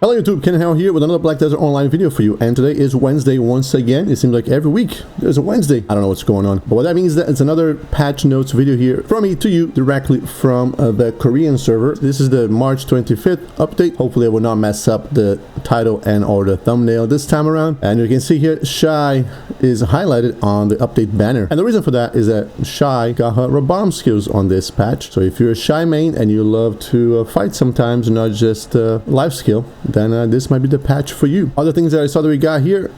Hello YouTube, Ken Howell here with another Black Desert Online video for you, and today is Wednesday once again. It seems like every week there's a Wednesday. I don't know what's going on, but what that means is that it's another patch notes video here from me to you directly from the Korean server. This is the March 25th update. Hopefully I will not mess up the title and or the thumbnail this time around. And you can see here Shy is highlighted on the update banner, and the reason for that is that Shy got her bomb skills on this patch. So if you're a Shy main and you love to fight sometimes, not just life skill, then this might be the patch for you. Other things that I saw that we got here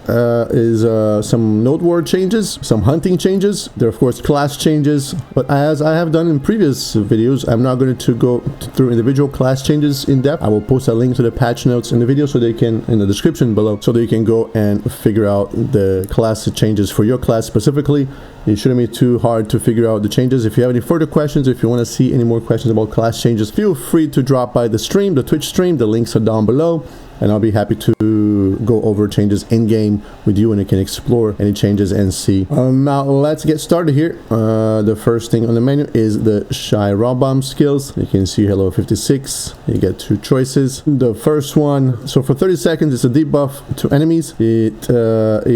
is some node word changes, some hunting changes. There are of course class changes, but as I have done in previous videos, I'm not going to go through individual class changes in depth. I will post a link to the patch notes in the video so they can, in the description below, so that you can go and figure out the class changes for your class specifically. It shouldn't be too hard to figure out the changes. If you have any further questions, if you want to see any more questions about class changes, feel free to drop by the stream, the Twitch stream. The links are down below, and I'll be happy to go over changes in game with you, and you can explore any changes and see. Now let's get started here. The first thing on the menu is the Shy Raw Bomb skills. You can see here level 56. You get two choices. The first one, so for 30 seconds, it's a debuff to enemies. It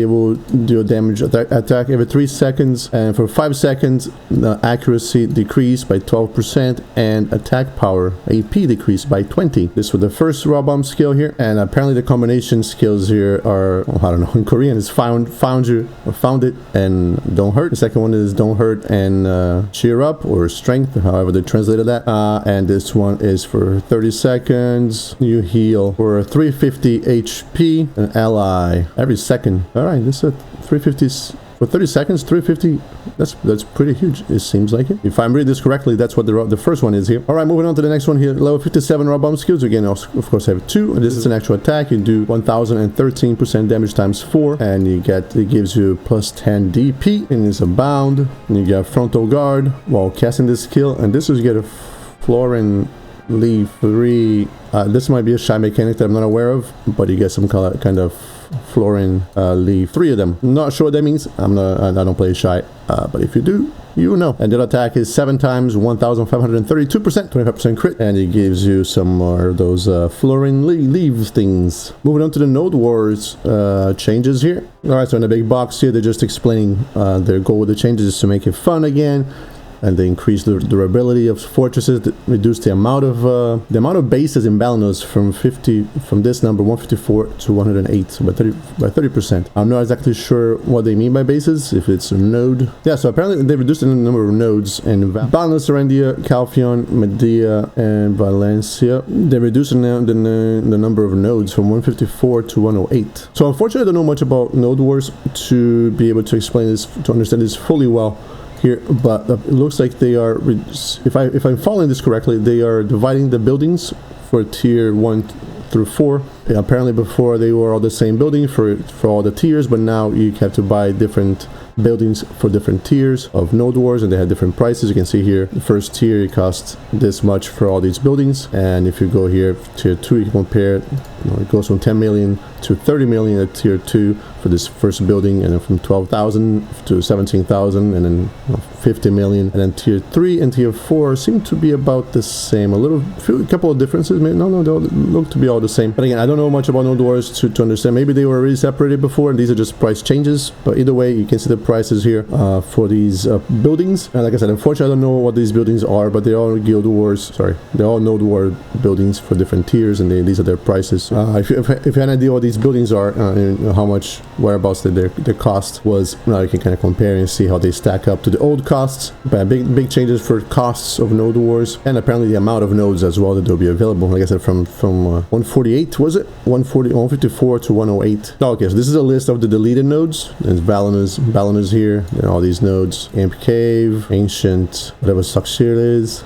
will do a damage attack every 3 seconds, and for 5 seconds, the accuracy decreased by 12% and attack power AP decreased by 20. This was the first Raw Bomb skill here, and apparently the combination skills here are, well, I don't know, in Korean is found it and don't hurt. The second one is don't hurt and cheer up or strength, however they translated that. And this one is for 30 seconds. You heal for 350 HP an ally every second. All right, this is 350 for 30 seconds, 350. That's pretty huge, it seems like it. If I'm reading this correctly, that's what the first one is here. All right, moving on to the next one here. Level 57 raw bomb skills. Again, of course, I have two. And this is an actual attack. You do 1013% damage times 4, and it gives you plus 10 DP, and it's a bound. And you get frontal guard while casting this skill, and this is, you get a Florin leaf 3. This might be a Shy mechanic that I'm not aware of, but you get some kind of Florin leave 3 of them. I'm not sure what that means. I don't play Shy, but if you do, you know. And the attack is 7 times 1532%, 25% crit, and it gives you some more of those Florin leave things. Moving on to the node wars changes here. All right, so in the big box here, they're just explaining their goal with the changes is to make it fun again. And they increase the durability of fortresses, that reduce the amount of bases in Balanos from this number 154 to 108, so by 30%. I'm not exactly sure what they mean by bases, if it's a node. Yeah, so apparently they reduced the number of nodes in Balanos, Serendia, Calphion, Medea, and Valencia. They reduced the number of nodes from 154 to 108. So unfortunately, I don't know much about node wars to be able to explain this, to understand this fully well here, but it looks like they are, if I'm following this correctly, they are dividing the buildings for tier 1 through 4. Yeah, apparently before they were all the same building for all the tiers, but now you have to buy different buildings for different tiers of node wars, and they have different prices. You can see here the first tier, it costs this much for all these buildings, and if you go here tier 2, you can compare, it goes from 10 million to 30 million at tier 2 for this first building, and then from 12,000 to 17,000, and then 50 million, and then tier 3 and tier 4 seem to be about the same. A couple of differences, maybe no, they all look to be all the same. But again, I don't know much about node wars to understand. Maybe they were already separated before, and these are just price changes. But either way, you can see the prices here for these buildings. And like I said, unfortunately, I don't know what these buildings are, but they're all guild wars. Sorry, they're all node war buildings for different tiers, and these are their prices. If you have an idea what these buildings are, and how much whereabouts their cost was, now you can kind of compare and see how they stack up to the old costs. But big changes for costs of node wars, and apparently the amount of nodes as well that will be available. Like I said, from 148, was it 154 to 108. Oh, okay, so this is a list of the deleted nodes. There's Balanos here, and all these nodes: Amp Cave, Ancient, whatever Saxir is.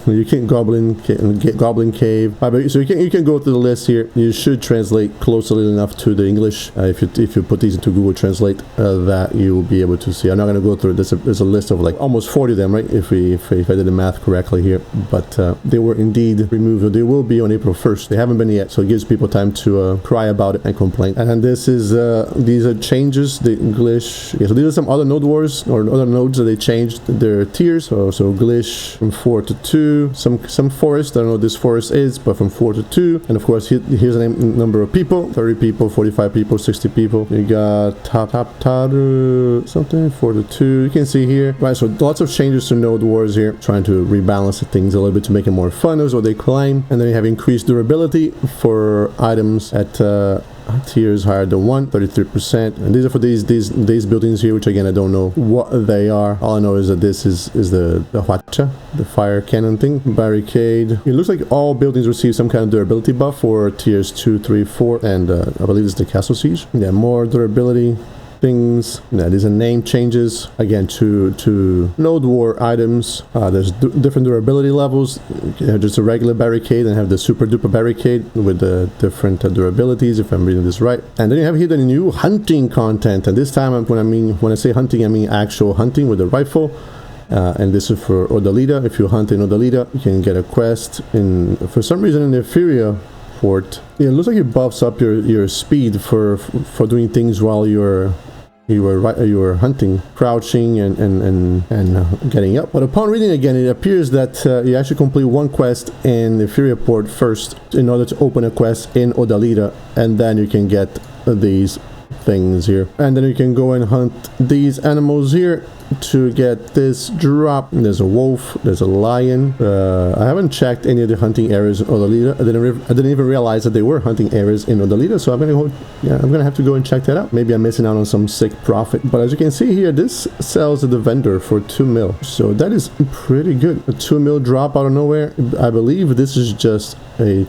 You can Goblin Cave. So you can go through the list here. You should translate closely enough to the English. If you put these into Google Translate, that you will be able to see. I'm not going to go through it. There's a list of like almost 40 of them, right? If I did the math correctly here. But they were indeed removed. They will be on April 1st. They haven't been yet, so it gives people time to cry about it and complain. And this is these are changes. The English. Yeah, so these are some other node wars or other nodes that they changed their tiers. So English from 4 to 2, some forest. I don't know what this forest is, but from 4 to 2. And of course, here's a number of people: 30 people, 45 people, 60 people. You got top something 4 to 2. You can see here, right? So lots of changes to Node Wars here, trying to rebalance things a little bit to make it more fun, is what they claim. And then you have increased durability for items at tiers higher than 1, 33%. And these are for these buildings here, which again I don't know what they are. All I know is that this is the Huacha, the fire cannon thing. Barricade. It looks like all buildings receive some kind of durability buff for tiers 2, 3, 4, and I believe it's the castle siege. Yeah, more durability things. Yeah, these are name changes again to Node War items. There's different durability levels. You have just a regular barricade and have the super duper barricade with the different durabilities, if I'm reading this right. And then you have here the new hunting content, and this time when I say hunting, I mean actual hunting with a rifle. And this is for Odalita. If you hunt in Odalita, you can get a quest for some reason in the Etheria fort. Yeah, it looks like it buffs up your speed for doing things while you're hunting, crouching and getting up. But upon reading again, it appears that you actually complete one quest in the Etheria port first in order to open a quest in Odalita, and then you can get these things here, and then you can go and hunt these animals here to get this drop. There's a wolf, there's a lion. I haven't checked any of the hunting areas in Odalita. I didn't even realize that they were hunting areas in Odalita, so I'm gonna have to go and check that out. Maybe I'm missing out on some sick profit, but as you can see here, this sells at the vendor for 2 mil, so that is pretty good. A 2 mil drop out of nowhere. I believe this is just a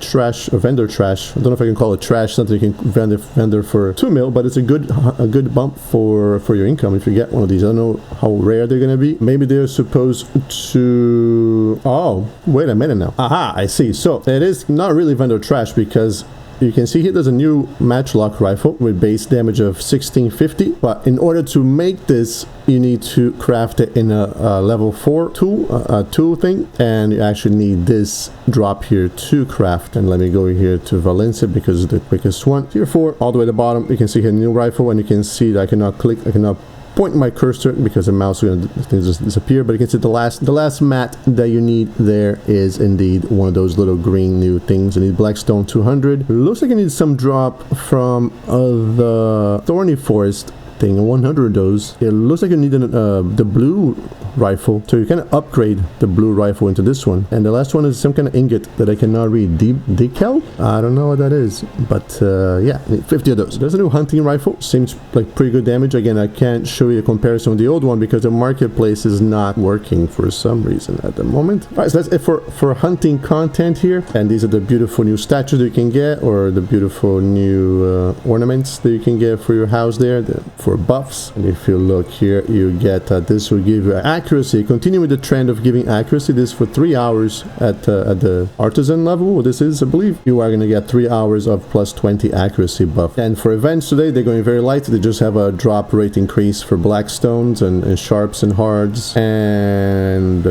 vendor trash. I don't know if I can call it trash, something you can vendor for 2 mil, but it's a good bump for your income if you get one of these. I don't know how rare they're gonna be. Maybe they're supposed to... Oh, wait a minute now. Aha, I see. So it is not really vendor trash, because you can see here there's a new matchlock rifle with base damage of 1650, but in order to make this, you need to craft it in a level 4 tool thing, and you actually need this drop here to craft. And let me go here to Valencia because it's the quickest one. Tier 4, all the way to the bottom, you can see here new rifle, and you can see that I cannot point my cursor because the mouse is going to just disappear, but you can see the last mat that you need there is indeed one of those little green new things. You need Blackstone 200. It looks like you need some drop from the Thorny Forest thing, 100 of those. It looks like you need the blue rifle, so you kind of upgrade the blue rifle into this one. And the last one is some kind of ingot that I cannot read. Decal? I don't know what that is, but yeah, 50 of those. There's a new hunting rifle. Seems like pretty good damage. Again, I can't show you a comparison with the old one because the marketplace is not working for some reason at the moment. All right, so that's it for hunting content here. And these are the beautiful new statues that you can get, or the beautiful new ornaments that you can get for your house there for buffs. And if you look here, you get this will give you accuracy. Continue with the trend of giving accuracy. This for 3 hours at the artisan level. This is, I believe, you are going to get 3 hours of plus 20 accuracy buff. And for events today, they're going very light. They just have a drop rate increase for black stones and sharps and hards. And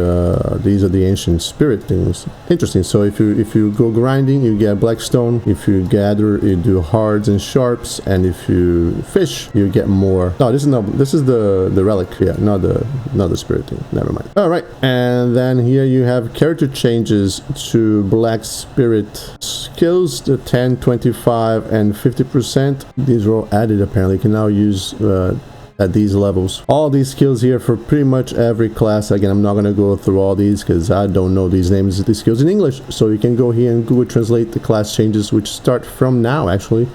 these are the ancient spirit things. Interesting. So if you go grinding, you get black stone. If you gather, you do hards and sharps. And if you fish, you get more. No, this is the relic. Yeah, not the spirit thing. Never mind. All right, and then here you have character changes to black spirit skills, the 10, 25, and 50%. These are all added apparently. You can now use at these levels. All these skills here for pretty much every class. Again, I'm not going to go through all these because I don't know these names, these skills in English. So you can go here and Google Translate the class changes, which start from now actually.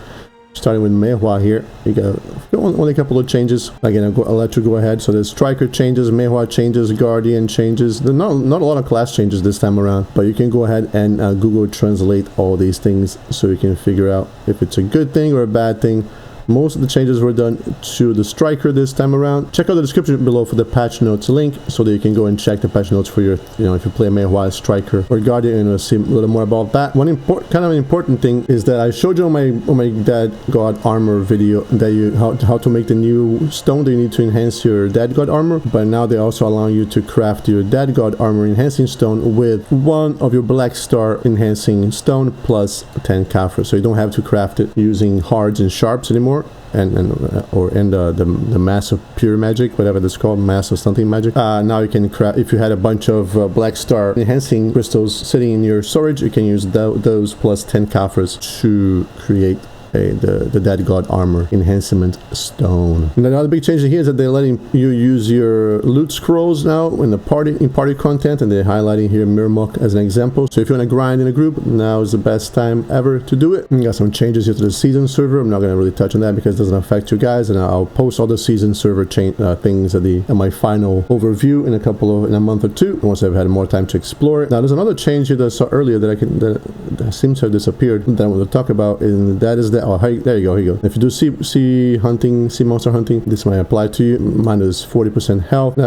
Starting with Mehua here, you got only a couple of changes. Again, I'll let you go ahead. So there's Striker changes, Mehua changes, Guardian changes. There's not a lot of class changes this time around, but you can go ahead and Google Translate all these things so you can figure out if it's a good thing or a bad thing. Most of the changes were done to the Striker this time around. Check out the description below for the patch notes link so that you can go and check the patch notes for your, if you play Mehua, Striker, or Guardian, and see a little more about that. One kind of important thing is that I showed you on my Dead God armor video that how to make the new stone that you need to enhance your Dead God armor, but now they also allow you to craft your Dead God armor enhancing stone with one of your Black Star enhancing stone plus 10 Kafra. So you don't have to craft it using hards and sharps anymore. more, and or in the mass of pure magic, whatever that's called, mass of something magic. Now you can craft, if you had a bunch of black star enhancing crystals sitting in your storage, you can use those plus 10 Kaphras to create the Dead God Armor Enhancement Stone. And another big change here is that they're letting you use your loot scrolls now in the party content, and they're highlighting here Mirmok as an example. So if you want to grind in a group, now is the best time ever to do it. We got some changes here to the season server. I'm not going to really touch on that because it doesn't affect you guys, and I'll post all the season server things at my final overview in a month or two, once I've had more time to explore it. Now there's another change here that I saw earlier that seems to have disappeared that I want to talk about, and that is that. Oh, there you go. If you do sea monster hunting, this might apply to you. Mine is 40% health.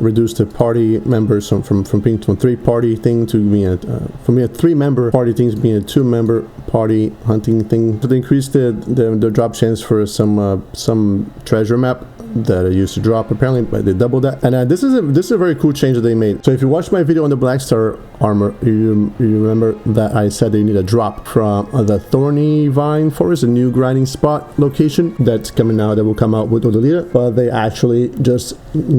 Reduce the party members from being from 3-party thing to being a 3-member party thing to being a 2-member party hunting thing. So they increase the drop chance for some treasure map that I used to drop, apparently, but they doubled that. And this is a very cool change that they made. So if you watch my video on the Black Star armor, you remember that I said that you need a drop from the Thorny Vine Forest, a new grinding spot location that's coming out, that will come out with Odalita, but they actually just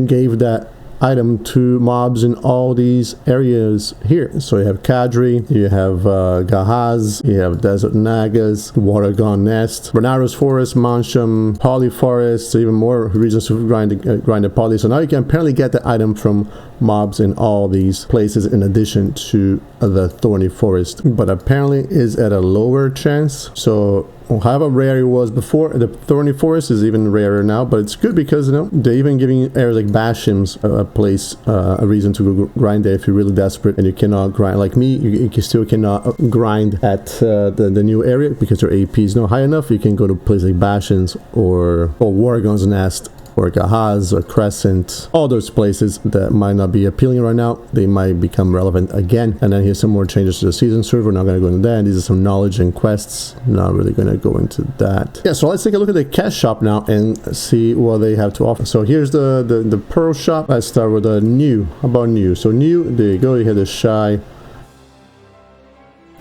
gave that item to mobs in all these areas here. So you have Kadri, you have Gahaz, you have Desert Nagas, Watergon Nest, Bernaros Forest, Mansham, Poly Forest, so even more regions to grind the poly. So now you can apparently get the item from mobs in all these places in addition to the Thorny Forest, but apparently is at a lower chance. So however rare it was before, the Thorny Forest is even rarer now, but it's good because, you know, they're even giving areas like Bashim's a place, a reason to go grind there if you're really desperate and you cannot grind. Like me, you still cannot grind at the new area because your AP is not high enough. You can go to places like Bashim's or Wargon's Nest, or Gahaz, or Crescent, all those places that might not be appealing right now, they might become relevant again. And then here's some more changes to the season server. Not going to go into that. And these are some knowledge and quests. Not really going to go into that. Yeah, so let's take a look at the cash shop now and see what they have to offer. So here's the pearl shop. Let's start with the new. How about new? So new, there you go. You have the shy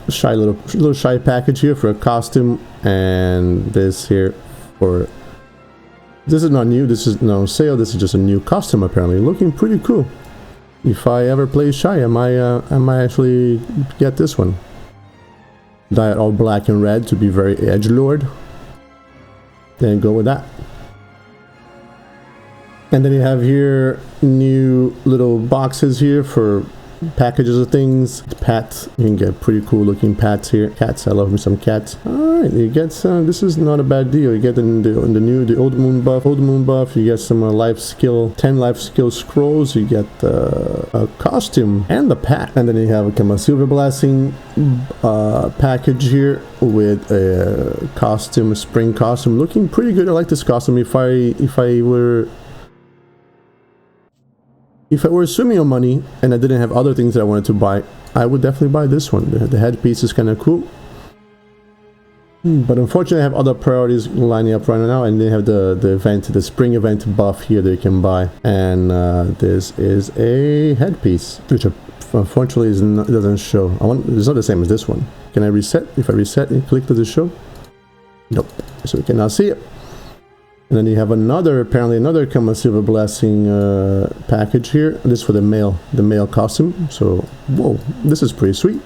little shy package here for a costume, and this here for... This is not new, this is no sale, this is just a new costume apparently. Looking pretty cool. If I ever play Shy, I might actually get this one. Dye it all black and red to be very edgelord. Then go with that. And then you have here new little boxes here for packages of things. Pets, you can get pretty cool looking pets here. Cats, I love me some cats. Alright, you get some, this is not a bad deal. You get the old moon buff, you get some 10 life skill scrolls, you get a costume and the pack. And then you have a silver blessing package here with a costume, a spring costume, looking pretty good. I like this costume. If I were assuming on money and I didn't have other things that I wanted to buy, I would definitely buy this one. The headpiece is kind of cool. But unfortunately I have other priorities lining up right now, and they have the spring event buff here that you can buy. And this is a headpiece, which unfortunately it doesn't show. It's not the same as this one. Can I reset? If I reset and click, does it show? Nope. So we cannot see it. And then you have apparently another Kama Silver Blessing package here. This for the male costume. So, whoa, this is pretty sweet.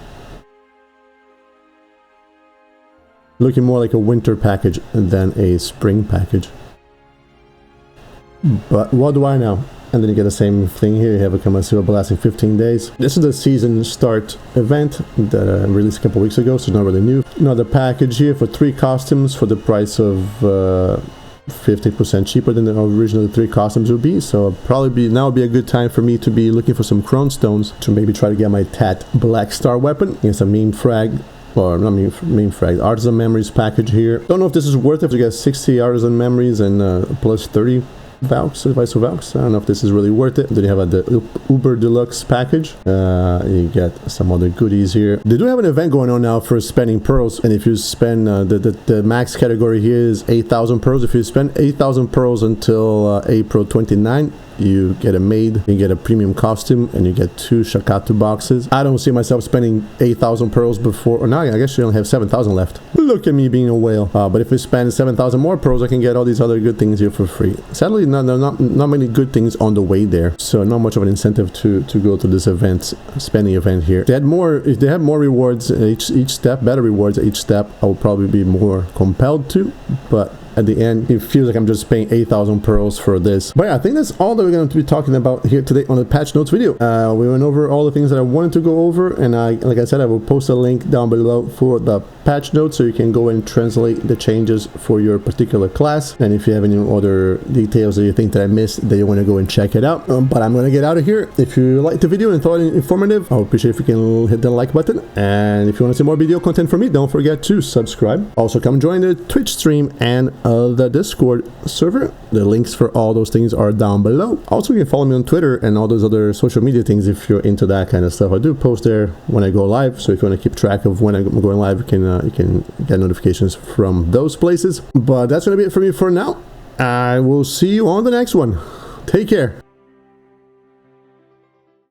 Looking more like a winter package than a spring package. But what do I know? And then you get the same thing here. You have a Kama Silver Blessing 15 days. This is the season start event that I released a couple weeks ago, so it's not really new. Another package here for 3 costumes for the price of 50% cheaper than the original 3 costumes would be. So now would be a good time for me to be looking for some Chrome Stones to maybe try to get my Tat Black Star weapon against a meme frag. Or not meme frag, Artisan Memories package here. Don't know if this is worth it to get 60 Artisan Memories and plus 30 Valks, Vice Valks. I don't know if this is really worth it. Then you have the Uber Deluxe package. You get some other goodies here. They do have an event going on now for spending pearls, and if you spend the max category here is 8,000 pearls. If you spend 8,000 pearls until April 29, you get a maid, you get a premium costume, and you get 2 Shakatu boxes. I don't see myself spending 8,000 pearls before, or now I guess you only have 7,000 left. Look at me being a whale. But if we spend 7,000 more pearls, I can get all these other good things here for free. Sadly, not many good things on the way there, so not much of an incentive to go to this event, spending event here. If they had more rewards each step, better rewards at each step, I will probably be more compelled to, but at the end, it feels like I'm just paying 8,000 pearls for this. But yeah, I think that's all that we're going to be talking about here today on the patch notes video. We went over all the things that I wanted to go over, and like I said, I will post a link down below for the patch notes so you can go and translate the changes for your particular class. And if you have any other details that you think that I missed, that you want to go and check it out. But I'm going to get out of here. If you liked the video and thought it informative, I would appreciate if you can hit the like button. And if you want to see more video content from me, don't forget to subscribe. Also, come join the Twitch stream and the Discord server. The links for all those things are down below. Also, you can follow me on Twitter and all those other social media things if you're into that kind of stuff. I do post there when I go live, so if you want to keep track of when I'm going live, you can get notifications from those places. But that's going to be it for me for now. I will see you on the next one. Take care.